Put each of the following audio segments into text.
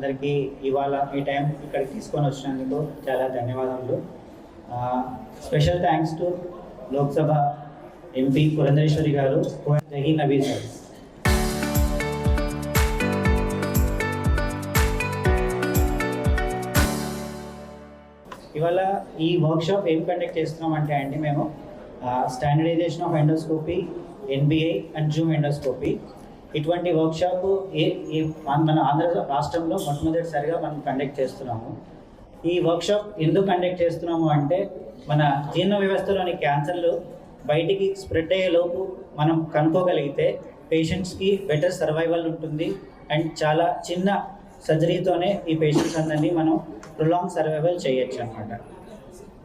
అందరికీ ఇవాళ మీ టైం ఇక్కడికి తీసుకొని వచ్చినందుకు చాలా ధన్యవాదాలు. Special thanks to Lok Sabha MP Purandeswari గారు, జహీ నబీ సార్. ఇవాళ ఈ వర్క్షాప్ ఏం కండక్ట్ చేస్తున్నామంటే అండి, మేము standardization of endoscopy, NBI and zoom endoscopy, ఇటువంటి వర్క్షాప్ మన ఆంధ్ర రాష్ట్రంలో మొట్టమొదటిసారిగా మనం కండక్ట్ చేస్తున్నాము. ఈ వర్క్షాప్ ఎందుకు కండక్ట్ చేస్తున్నాము అంటే, మన జీర్ణ వ్యవస్థలోని క్యాన్సర్లు బయటికి స్ప్రెడ్ అయ్యేలోపు మనం కనుక్కోగలిగితే పేషెంట్స్కి బెటర్ సర్వైవల్ ఉంటుంది. అండ్ చాలా చిన్న సర్జరీతోనే ఈ పేషెంట్స్ అందరినీ మనం ప్రొలాంగ్ సర్వైవల్ చేయొచ్చు అన్నమాట.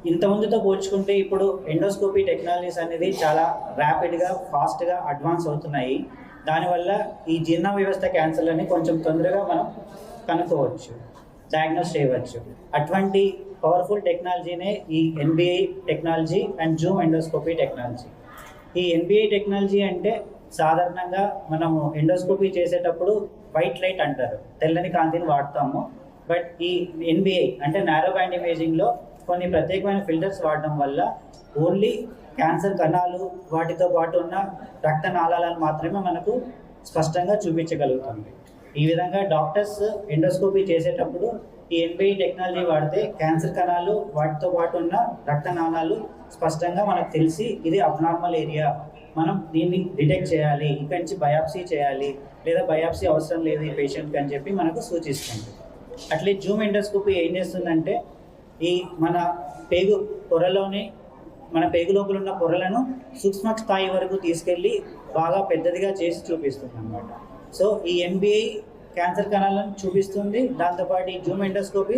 ఇంతకుముందుతో పోల్చుకుంటే ఇప్పుడు ఎండోస్కోపీ టెక్నాలజీస్ అనేది చాలా ర్యాపిడ్గా, ఫాస్ట్గా అడ్వాన్స్ అవుతున్నాయి. దానివల్ల ఈ జీర్ణ వ్యవస్థ క్యాన్సర్లని కొంచెం తొందరగా మనం కనుక్కోవచ్చు, డయాగ్నోస్ చేయవచ్చు. అటువంటి పవర్ఫుల్ టెక్నాలజీనే ఈ NBI technology and zoom endoscopy technology. ఈ ఎన్బిఐ టెక్నాలజీ అంటే సాధారణంగా మనము ఎండోస్కోపీ చేసేటప్పుడు వైట్ లైట్ అంటారు, తెల్లని కాంతిని వాడతాము. బట్ ఈ ఎన్బిఐ అంటే నారో బ్యాండ్ ఇమేజింగ్లో కొన్ని ప్రత్యేకమైన ఫిల్టర్స్ వాడడం వల్ల ఓన్లీ క్యాన్సర్ కణాలు, వాటితో పాటు ఉన్న రక్తనాళాలను మాత్రమే మనకు స్పష్టంగా చూపించగలుగుతుంది. ఈ విధంగా డాక్టర్స్ ఎండోస్కోపీ చేసేటప్పుడు ఈ ఎన్బిఐ టెక్నాలజీ వాడితే క్యాన్సర్ కణాలు, వాటితో పాటు ఉన్న రక్తనాళాలు స్పష్టంగా మనకు తెలిసి ఇది అబ్నార్మల్ ఏరియా, మనం దీన్ని డిటెక్ట్ చేయాలి, ఇక్కడి నుంచి బయాప్సీ చేయాలి, లేదా బయాప్సీ అవసరం లేదు ఈ పేషెంట్కి అని చెప్పి మనకు సూచిస్తుంది. అట్లే జూమ్ ఎండోస్కోపీ ఏం చేస్తుందంటే, ఈ మన పేగు పొరలోని, మన పేగు లోపల ఉన్న పొరలను సూక్ష్మ స్థాయి వరకు తీసుకెళ్ళి బాగా పెద్దదిగా చేసి చూపిస్తుంది అన్నమాట. సో ఈ ఎన్బిఐ క్యాన్సర్ కణాలను చూపిస్తుంది, దాంతోపాటు ఈ జూమ్ ఎండోస్కోపీ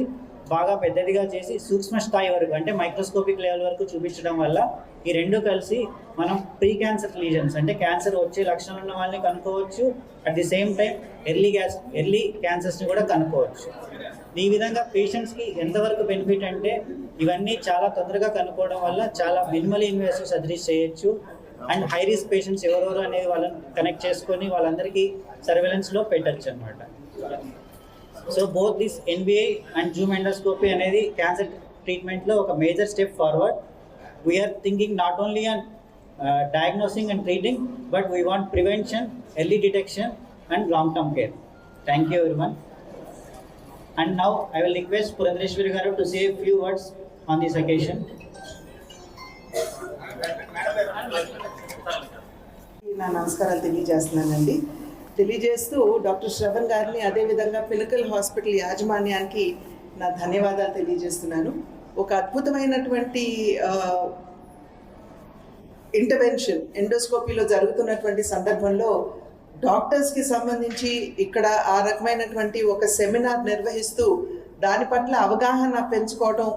బాగా పెద్దదిగా చేసి సూక్ష్మ స్థాయి వరకు అంటే మైక్రోస్కోపిక్ లెవెల్ వరకు చూపించడం వల్ల ఈ రెండు కలిసి మనం ప్రీ క్యాన్సర్ లీజన్స్ అంటే క్యాన్సర్ వచ్చే లక్షణాలు ఉన్న వాళ్ళని కనుక్కోవచ్చు. At the same time early క్యాన్సర్స్ని కూడా కనుక్కోవచ్చు. ఈ విధంగా పేషెంట్స్కి ఎంతవరకు బెనిఫిట్ అంటే, ఇవన్నీ చాలా తొందరగా కనుక్కోవడం వల్ల చాలా మినిమల్ ఇన్వేసివ్ సర్జరీస్ చేయొచ్చు. అండ్ హై రిస్క్ పేషెంట్స్ ఎవరెవరు అనేది వాళ్ళని కనెక్ట్ చేసుకొని వాళ్ళందరికీ సర్వేలెన్స్లో పెట్టచ్చు అనమాట. So both this NBI and zoom endoscopy అనేది క్యాన్సర్ ట్రీట్మెంట్లో ఒక major step forward. We're thinking not only on diagnosing and treating, but we want prevention, early detection and long term care. Thank you everyone. And now I will request Purandhareshwari garu to say a few words on this occasion. నా నమస్కారాలు తెలియజేస్తున్నానండి. తెలియజేస్తూ doctor Shravan గారిని, అదేవిధంగా pinnacle hospital యాజమాన్యానికి నా ధన్యవాదాలు తెలియజేస్తున్నాను. ఒక అద్భుతమైనటువంటి ఇంటర్వెన్షన్ ఎండోస్కోపీలో జరుగుతున్నటువంటి సందర్భంలో డాక్టర్స్కి సంబంధించి ఇక్కడ ఆ రకమైనటువంటి ఒక సెమినార్ నిర్వహిస్తూ దాని పట్ల అవగాహన పెంచుకోవడం,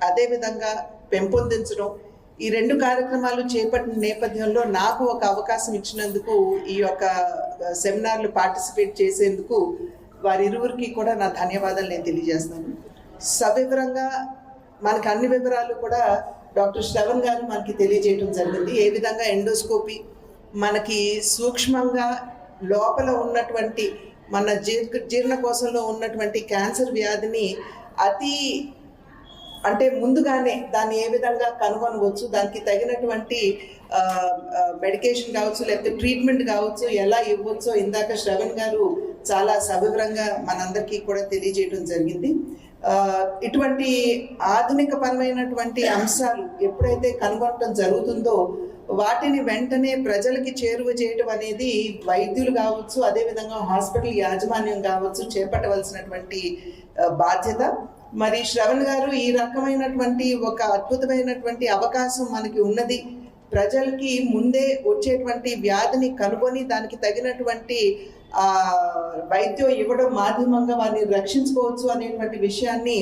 అదేవిధంగా పెంపొందించడం, ఈ రెండు కార్యక్రమాలు చేపట్టిన నేపథ్యంలో నాకు ఒక అవకాశం ఇచ్చినందుకు, ఈ యొక్క సెమినార్లు పార్టిసిపేట్ చేసేందుకు వారిరువురికి కూడా నా ధన్యవాదాలు నేను తెలియజేస్తున్నాను. సవివరంగా మనకు అన్ని వివరాలు కూడా డాక్టర్ శ్రవణ్ గారు మనకి తెలియజేయడం జరిగింది. ఏ విధంగా ఎండోస్కోపీ మనకి సూక్ష్మంగా లోపల ఉన్నటువంటి మన జీర్ణకోశంలో ఉన్నటువంటి క్యాన్సర్ వ్యాధిని అంటే ముందుగానే దాన్ని ఏ విధంగా కనుగొనవచ్చు, దానికి తగినటువంటి మెడికేషన్ కావచ్చు, లేకపోతే ట్రీట్మెంట్ కావచ్చు, ఎలా ఇవ్వచ్చో ఇందాక శ్రవణ్ గారు చాలా సవివరంగా మనందరికీ కూడా తెలియజేయడం జరిగింది. ఇటువంటి ఆధునిక పరమైనటువంటి అంశాలు ఎప్పుడైతే కనుగొనడం జరుగుతుందో వాటిని వెంటనే ప్రజలకి చేరువ చేయడం అనేది వైద్యులు కావచ్చు, అదేవిధంగా హాస్పిటల్ యాజమాన్యం కావచ్చు చేపట్టవలసినటువంటి బాధ్యత. మరి శ్రవణ్ గారు ఈ రకమైనటువంటి ఒక అద్భుతమైనటువంటి అవకాశం మనకి ఉన్నది. ప్రజలకి ముందే వచ్చేటువంటి వ్యాధిని కనుగొని దానికి తగినటువంటి వైద్యం ఇవ్వడం మాధ్యమంగా వారిని రక్షించుకోవచ్చు అనేటువంటి విషయాన్ని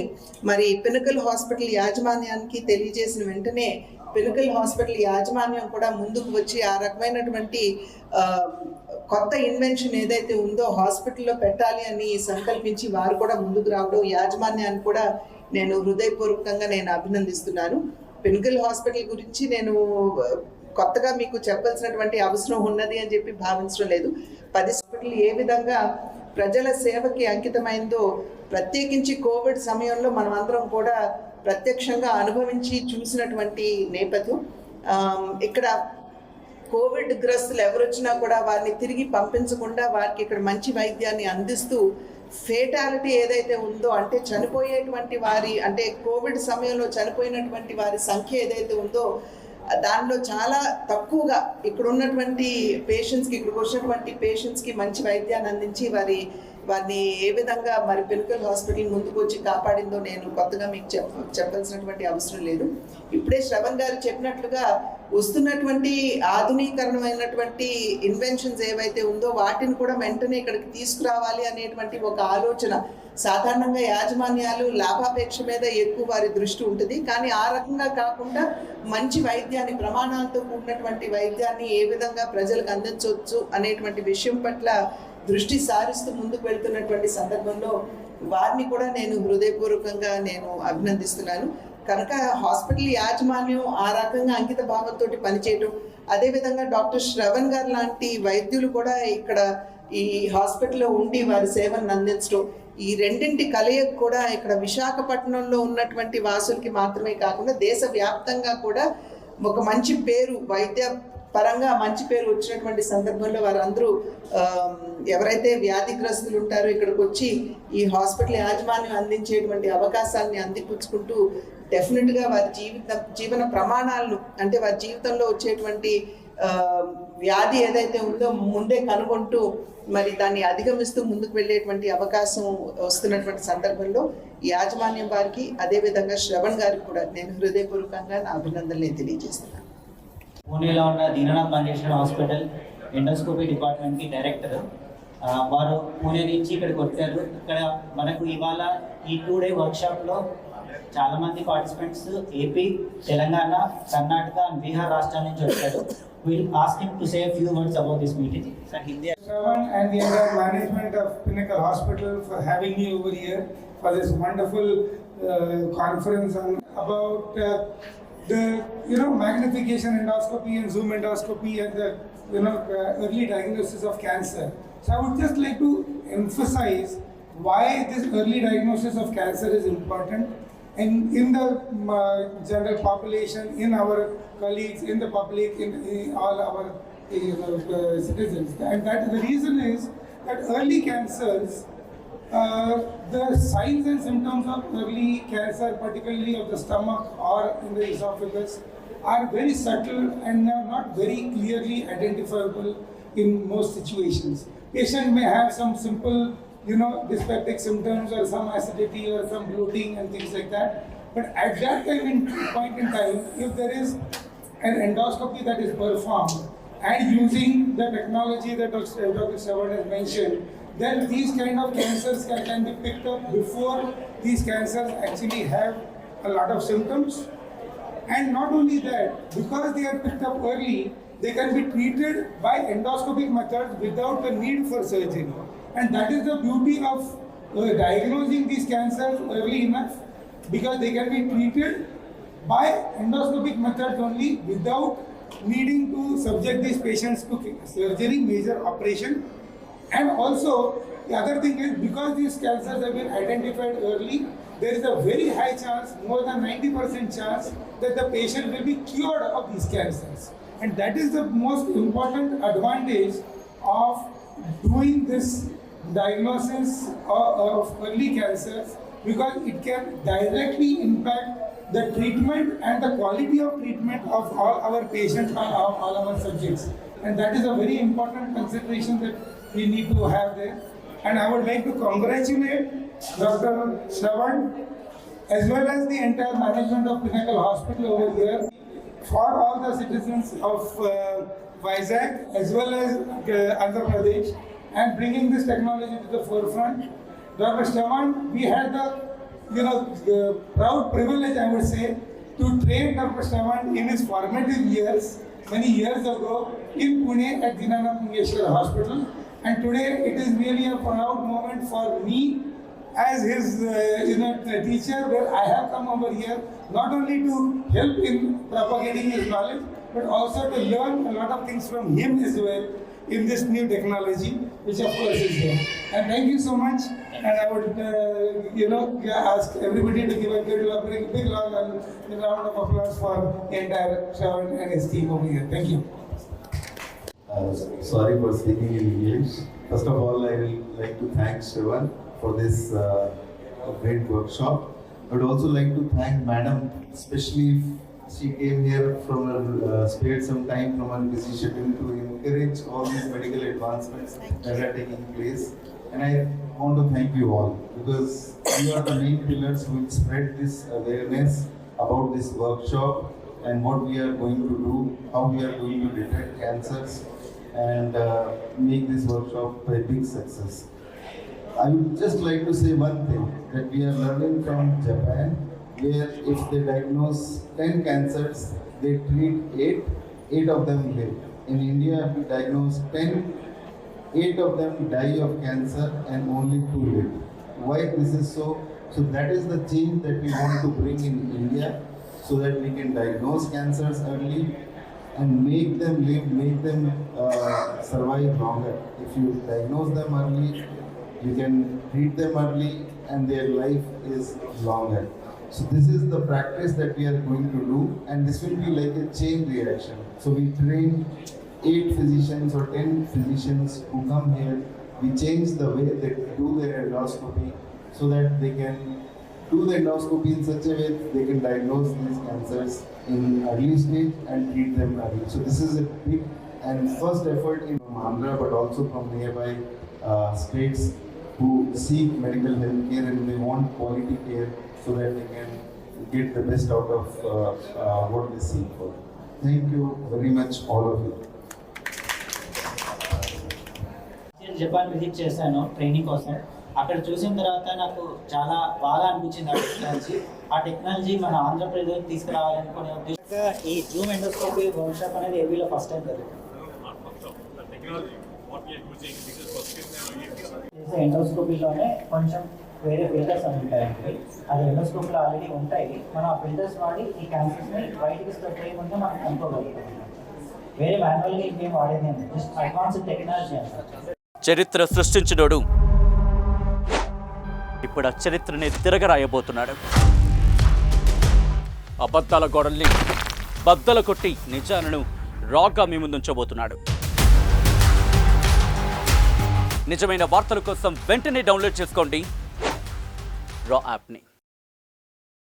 మరి పినకల్ హాస్పిటల్ యాజమాన్యానికి తెలియజేసిన వెంటనే పినకల్ హాస్పిటల్ యాజమాన్యం కూడా ముందుకు వచ్చి ఆ రకమైనటువంటి కొత్త ఇన్వెన్షన్ ఏదైతే ఉందో హాస్పిటల్లో పెట్టాలి అని సంకల్పించి వారు కూడా ముందుకు రావడం, యాజమాన్యాన్ని కూడా నేను హృదయపూర్వకంగా అభినందిస్తున్నాను. పినకల్ హాస్పిటల్ గురించి నేను కొత్తగా మీకు చెప్పాల్సినటువంటి అవసరం ఉన్నది అని చెప్పి భావించడం లేదు. 10 హాస్పిటల్ ఏ విధంగా ప్రజల సేవకి అంకితమైందో, ప్రత్యేకించి కోవిడ్ సమయంలో మనమందరం కూడా ప్రత్యక్షంగా అనుభవించి చూసినటువంటి నేపథ్యం. ఇక్కడ కోవిడ్ గ్రస్తులు ఎవరొచ్చినా కూడా వారిని తిరిగి పంపించకుండా వారికి ఇక్కడ మంచి వైద్యాన్ని అందిస్తూ ఫేటాలిటీ ఏదైతే ఉందో, అంటే చనిపోయేటువంటి వారి, అంటే కోవిడ్ సమయంలో చనిపోయినటువంటి వారి సంఖ్య ఏదైతే ఉందో దానిలో చాలా తక్కువగా ఇక్కడ ఉన్నటువంటి పేషెంట్స్కి, ఇక్కడికి వచ్చినటువంటి పేషెంట్స్కి మంచి వైద్యాన్ని అందించి వారిని ఏ విధంగా మరి పినకల్ హాస్పిటల్ ముందుకు వచ్చి కాపాడిందో నేను కొత్తగా మీకు చెప్పాల్సినటువంటి అవసరం లేదు. ఇప్పుడే శ్రవణ్ గారు చెప్పినట్లుగా వస్తున్నటువంటి ఆధునీకరణమైనటువంటి ఇన్వెన్షన్స్ ఏవైతే ఉందో వాటిని కూడా వెంటనే ఇక్కడికి తీసుకురావాలి అనేటువంటి ఒక ఆలోచన. సాధారణంగా యాజమాన్యాలు లాభాపేక్ష మీద ఎక్కువ వారి దృష్టి ఉంటుంది, కానీ ఆ రకంగా కాకుండా మంచి వైద్యాన్ని, ప్రమాణాలతో కూడినటువంటి వైద్యాన్ని ఏ విధంగా ప్రజలకు అందించవచ్చు అనేటువంటి విషయం పట్ల దృష్టి సారిస్తూ ముందుకు వెళ్తున్నటువంటి సందర్భంలో వారిని కూడా నేను హృదయపూర్వకంగా అభినందిస్తున్నాను. కనుక హాస్పిటల్ యాజమాన్యం ఆ రకంగా అంకిత భావంతో పనిచేయటం, అదేవిధంగా డాక్టర్ శ్రవణ్ గారు లాంటి వైద్యులు కూడా ఇక్కడ ఈ హాస్పిటల్లో ఉండి వారి సేవలను అందించడం, ఈ రెండింటి కలయిక కూడా ఇక్కడ విశాఖపట్నంలో ఉన్నటువంటి వాసులకి మాత్రమే కాకుండా దేశవ్యాప్తంగా కూడా ఒక మంచి పేరు, వైద్య పరంగా మంచి పేరు వచ్చినటువంటి సందర్భంలో వారందరూ ఎవరైతే వ్యాధిగ్రస్తులు ఉంటారో ఇక్కడికి వచ్చి ఈ హాస్పిటల్ యాజమాన్యం అందించేటువంటి అవకాశాలని అందిపుచ్చుకుంటూ డెఫినెట్గా వారి జీవన ప్రమాణాలను, అంటే వారి జీవితంలో వచ్చేటువంటి వ్యాధి ఏదైతే ఉందో ముందే కనుగొంటూ మరి దాన్ని అధిగమిస్తూ ముందుకు వెళ్ళేటువంటి అవకాశం వస్తున్నటువంటి సందర్భంలో యాజమాన్యం వారికి, అదేవిధంగా శ్రవణ్ గారికి కూడా నేను హృదయపూర్వకంగా నా అభినందనలు తెలియజేస్తున్నాను. పూణేలో ఉన్న దీనానాథ్ మంగేశ్వర్ హాస్పిటల్ ఎండోస్కోపీ డిపార్ట్మెంట్కి డైరెక్టర్. వారు పూణే నుంచి ఇక్కడికి వచ్చారు. ఇక్కడ మనకు ఇవాళ ఈ 2 day వర్క్షాప్లో చాలామంది participants AP, Telangana, Karnataka and Bihar రాష్ట్రాల నుంచి వచ్చారు. We'll ask him to say a few words about this meeting. Sir, Hindi. Shravan and the entire management of Pinnacle Hospital for having me over here for this wonderful conference about the magnification endoscopy and zoom endoscopy and the early diagnosis of cancer. So I would just like to emphasize why this early diagnosis of cancer is important. And in the general population, in our colleagues, in the public, in all our citizens. And that the reason is that early cancers, the signs and symptoms of early cancer, particularly of the stomach or in the esophagus, are very subtle and are not very clearly identifiable in most situations. Patient may have some simple dyspeptic symptoms or some acidity or some bloating and things like that. But at that point in time, if there is an endoscopy that is performed and using the technology that Dr. Shravan has mentioned, then these kind of cancers can be picked up before these cancers actually have a lot of symptoms. And not only that, because they are picked up early, they can be treated by endoscopic methods without the need for surgery. And that is the beauty of diagnosing these cancers early enough, because they can be treated by endoscopic methods only without needing to subject these patients to surgery, major operation. And also, the other thing is, because these cancers have been identified early, there is a very high chance, more than 90% chance, that the patient will be cured of these cancers. And that is the most important advantage of doing this diagnosis of early cancers, because it can directly impact the treatment and the quality of treatment of all our patients and all our subjects. And that is a very important consideration that we need to have there. And I would like to congratulate Dr. Shravan as well as the entire management of Pinnacle Hospital over here for all the citizens of Vizag as well as Andhra Pradesh, and bringing this technology to the forefront. Dr. Shravan, we had the proud privilege, I would say, to train Dr. Shravan in his formative years, many years ago, in Pune at Dinanath Mangeshwar Hospital. And today it is really a proud moment for me as his teacher, where I have come over here not only to help in propagating his knowledge, but also to learn a lot of things from him as well in this new technology. which of course is there. And thank you so much. And I would, ask everybody to give a big round of applause for the entire Shravan and his team over here. Thank you. Sorry for speaking in English. First of all, I will like to thank Shravan for this great workshop. I would also like to thank Madam, especially she came here from spared some time from her busy schedule to encourage all these medical advancements that are taking place. And I want to thank you all because you are the main pillars who will spread this awareness about this workshop and what we are going to do, how we are going to detect cancers and make this workshop a big success. I would just like to say one thing, that we are learning from Japan, where if they diagnose 10 cancers, they treat 8 of them live. In India, if we diagnose 10, 8 of them die of cancer and only 2 live. Why this is so? So that is the change that we want to bring in India, so that we can diagnose cancers early and make them live, make them survive longer. If you diagnose them early, you can treat them early and their life is longer. So this is the practice that we are going to do, and this will be like a chain reaction. So we train 8 physicians or 10 physicians who come here. We change the way they do their endoscopy so that they can do the endoscopy in such a way that they can diagnose these cancers in early stage and treat them early. So this is a big and first effort in Andhra, but also from nearby states who seek medical health care and they want quality care so that they can get the best out of what they seek for. Thank you very much, all of you. Japan visit చేశాను training కోసం. అక్కడ చూసిన తర్వాత నాకు చాలా బాగా అనిపించింది ఆ టెక్నాలజీ మన ఆంధ్రప్రదేశ్ తీసుకురావాలనుకునే ఉద్దేశంగా ఈ జూమ్ ఎండోస్కోపీ వర్క్షాప్ అనేది ఏబీలో ఫస్ట్ టైం జరుగుతుంది. ఎండోస్కోపీలోనే కొంచెం వేరే ఫిల్టర్స్ అని ఉంటాయండి, అది ఎండోస్కోపీలో ఆల్రెడీ ఉంటాయి. మనం ఆ ఫిల్టర్స్ వాడి ఈ క్యాన్సర్స్ని బయటికి స్ప్రెడ్ చేయకుండా మనం కనుక్కోగలుగుతాం. వేరే మాన్యువల్గా ఇంకేం వాడేది జస్ట్ అడ్వాన్స్డ్ టెక్నాలజీ అంటారు. చరిత్ర సృష్టించినోడు ఇప్పుడు ఆ చరిత్రని తిరగరాయబోతున్నాడు. అబద్ధాల గోడల్ని బద్దలు కొట్టి నిజాలను రాగా మీ ముందుంచబోతున్నాడు. నిజమైన వార్తల కోసం వెంటనే డౌన్లోడ్ చేసుకోండి రా యాప్ని.